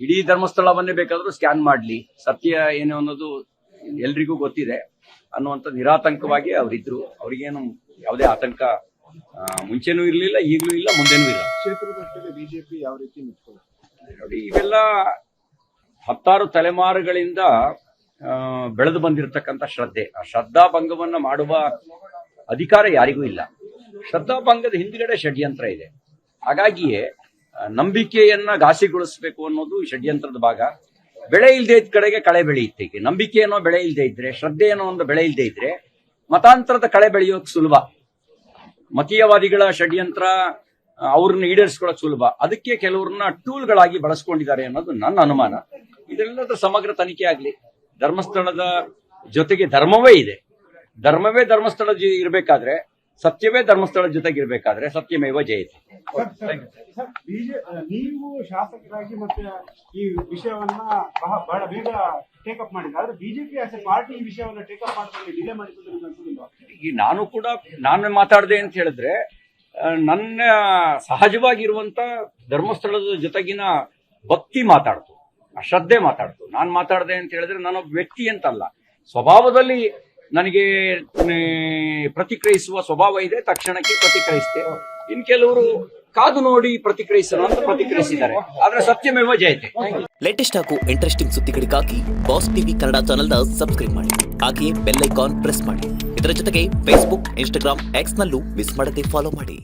ಇಡೀ ಧರ್ಮಸ್ಥಳವನ್ನೇ ಬೇಕಾದ್ರೂ ಸ್ಕ್ಯಾನ್ ಮಾಡ್ಲಿ, ಸತ್ಯ ಏನು ಅನ್ನೋದು ಎಲ್ರಿಗೂ ಗೊತ್ತಿದೆ ಅನ್ನುವಂಥ ನಿರಾತಂಕವಾಗಿ ಅವರಿದ್ರು. ಅವ್ರಿಗೇನು ಯಾವುದೇ ಆತಂಕ ಮುಂಚೆನೂ ಇರಲಿಲ್ಲ, ಈಗಲೂ ಇಲ್ಲ, ಮುಂದೆನೂ ಇಲ್ಲ. ಕ್ಷೇತ್ರದಲ್ಲಿ ಬಿಜೆಪಿ ಯಾವ ರೀತಿ ನಿಂತ್ಕೊಳ್ಳುತ್ತೆ ನೋಡಿ, ಇವೆಲ್ಲ 10 ತಲೆಮಾರುಗಳಿಂದ ಬೆಳೆದು ಬಂದಿರತಕ್ಕಂಥ ಶ್ರದ್ಧೆ. ಆ ಶ್ರದ್ಧಾಭಂಗವನ್ನ ಮಾಡುವ ಅಧಿಕಾರ ಯಾರಿಗೂ ಇಲ್ಲ. ಶ್ರದ್ಧಾಭಂಗದ ಹಿಂದ್ಗಡೆ ಷಡ್ಯಂತ್ರ ಇದೆ. ಹಾಗಾಗಿಯೇ ನಂಬಿಕೆಯನ್ನ ಘಾಸಿಗೊಳಿಸಬೇಕು ಅನ್ನೋದು ಷಡ್ಯಂತ್ರದ ಭಾಗ. ಬೆಳೆ ಇಲ್ಲದೆ ಇದ್ದ ಕಡೆಗೆ ಕಳೆ ಬೆಳೆಯುತ್ತೆ. ನಂಬಿಕೆ ಅನ್ನೋ ಬೆಳೆ ಇಲ್ಲದೆ ಇದ್ರೆ, ಶ್ರದ್ಧೆ ಅನ್ನೋ ಒಂದು ಬೆಳೆ ಇಲ್ಲದೆ ಇದ್ರೆ ಮತಾಂತರದ ಕಳೆ ಬೆಳೆಯೋಕೆ ಸುಲಭ. ಮತೀಯವಾದಿಗಳ ಷಡ್ಯಂತ್ರ ಅವ್ರನ್ನ ಈಡೇರಿಸ್ಕೊಳ್ಳೋಕೆ ಸುಲಭ. ಅದಕ್ಕೆ ಕೆಲವ್ರನ್ನ ಟೂಲ್ಗಳಾಗಿ ಬಳಸ್ಕೊಂಡಿದ್ದಾರೆ ಅನ್ನೋದು ನನ್ನ ಅನುಮಾನ. ಇದೆಲ್ಲದರ ಸಮಗ್ರ ತನಿಖೆ ಆಗಲಿ. ಧರ್ಮಸ್ಥಳದ ಜೊತೆಗೆ ಧರ್ಮವೇ ಇದೆ. ಧರ್ಮವೇ ಧರ್ಮಸ್ಥಳ ಇರಬೇಕಾದ್ರೆ, ಸತ್ಯವೇ ಧರ್ಮಸ್ಥಳದ ಜೊತೆಗೆ ಇರಬೇಕಾದ್ರೆ ಸತ್ಯಮೇವ ಜಯತೆ. ನೀವು ಶಾಸಕರಾಗಿ ಮತ್ತೆ ಈ ವಿಷಯವನ್ನ ಬಹಳ ಬೇಗ ಟೇಕಪ್ ಮಾಡಿದ್ರೆ, ಆದ್ರೆ ಬಿಜೆಪಿ ಆಸ್ ಎ ಪಾರ್ಟಿ ಈ ವಿಷಯವನ್ನ ಟೇಕಪ್ ಮಾಡೋದ್ರಲ್ಲಿ ಡಿಲೇ ಮಾಡಿದ್ರೆ ಈಗ ನಾನು ಮಾತಾಡಿದೆ ಅಂತ ಹೇಳಿದ್ರೆ, ನನ್ನ ಸಹಜವಾಗಿರುವಂತ ಧರ್ಮಸ್ಥಳದ ಜೊತೆಗಿನ ಭಕ್ತಿ ಮಾತಾಡ್ತು, ಶ್ರದ್ಧೆ ಮಾತಾಡ್ತು. ನಾನು ಮಾತಾಡಿದೆ ಅಂತ ಹೇಳಿದ್ರೆ ನಾನೊಬ್ಬ ವ್ಯಕ್ತಿ ಅಂತಲ್ಲ, ಸ್ವಭಾವದಲ್ಲಿ ನನಗೆ ಪ್ರತಿಕ್ರಿಯಿಸುವ ಸ್ವಭಾವ ಇದೆ. ತಕ್ಷಣಕ್ಕೆ ಪ್ರತಿಕ್ರಿಯಿಸಿದೆ. ಇನ್ ಕೆಲವರು ಕಾದು ನೋಡಿ ಪ್ರತಿಕ್ರಿಯಿಸೋಣ ಅಂತ ಪ್ರತಿಕ್ರಿಯಿಸಿದ್ದಾರೆ. ಆದ್ರೆ ಸತ್ಯಮೇವ ಜಯತೆ. ಲೇಟೆಸ್ಟ್ ಹಾಗೂ ಇಂಟ್ರೆಸ್ಟಿಂಗ್ ಸುದ್ದಿಗಳಿಗಾಗಿ ಬಾಸ್ ಟಿವಿ ಕನ್ನಡ ಚಾನೆಲ್ನ ಸಬ್ಸ್ಕ್ರೈಬ್ ಮಾಡಿ. ಹಾಗೆಯೇ ಬೆಲ್ ಐಕಾನ್ ಪ್ರೆಸ್ ಮಾಡಿ. ಇದರ ಜೊತೆಗೆ ಫೇಸ್ಬುಕ್, ಇನ್ಸ್ಟಾಗ್ರಾಮ್, ಎಕ್ಸ್ ನಲ್ಲೂ ಮಿಸ್ ಮಾಡದೆ ಫಾಲೋ ಮಾಡಿ.